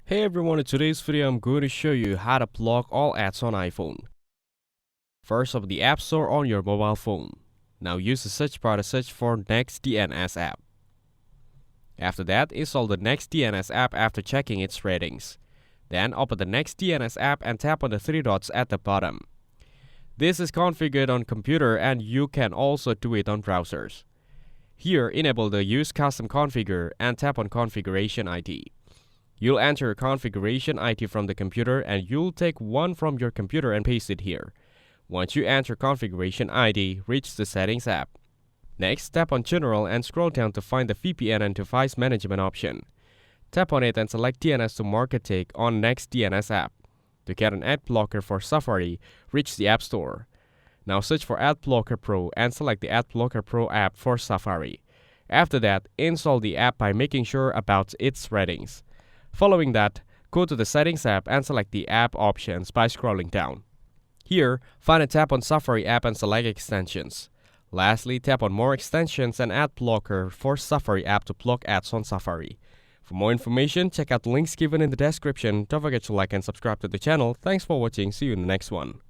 Hey everyone, in today's video I'm going to show you how to block all ads on iPhone. First, open the App Store on your mobile phone. Now use the search bar to search for Next DNS app. After that, install the Next DNS app after checking its ratings. Then open the Next DNS app and tap on the three dots at the bottom. This is configured on computer and you can also do it on browsers. Here, enable the Use Custom Configure and tap on Configuration ID. You'll enter your configuration ID from the computer and you'll take one from your computer and paste it here. Once you enter configuration ID, reach the Settings app. Next, tap on General and scroll down to find the VPN and Device Management option. Tap on it and select DNS to market tick on Next DNS app. To get an ad blocker for Safari, reach the App Store. Now search for Ad Blocker Pro and select the Ad Blocker Pro app for Safari. After that, install the app by making sure about its ratings. Following that, go to the Settings app and select the app options by scrolling down. Here, find and tap on Safari app and select Extensions. Lastly, tap on More Extensions and Ad Blocker for Safari app to block ads on Safari. For more information, check out the links given in the description. Don't forget to like and subscribe to the channel. Thanks for watching. See you in the next one.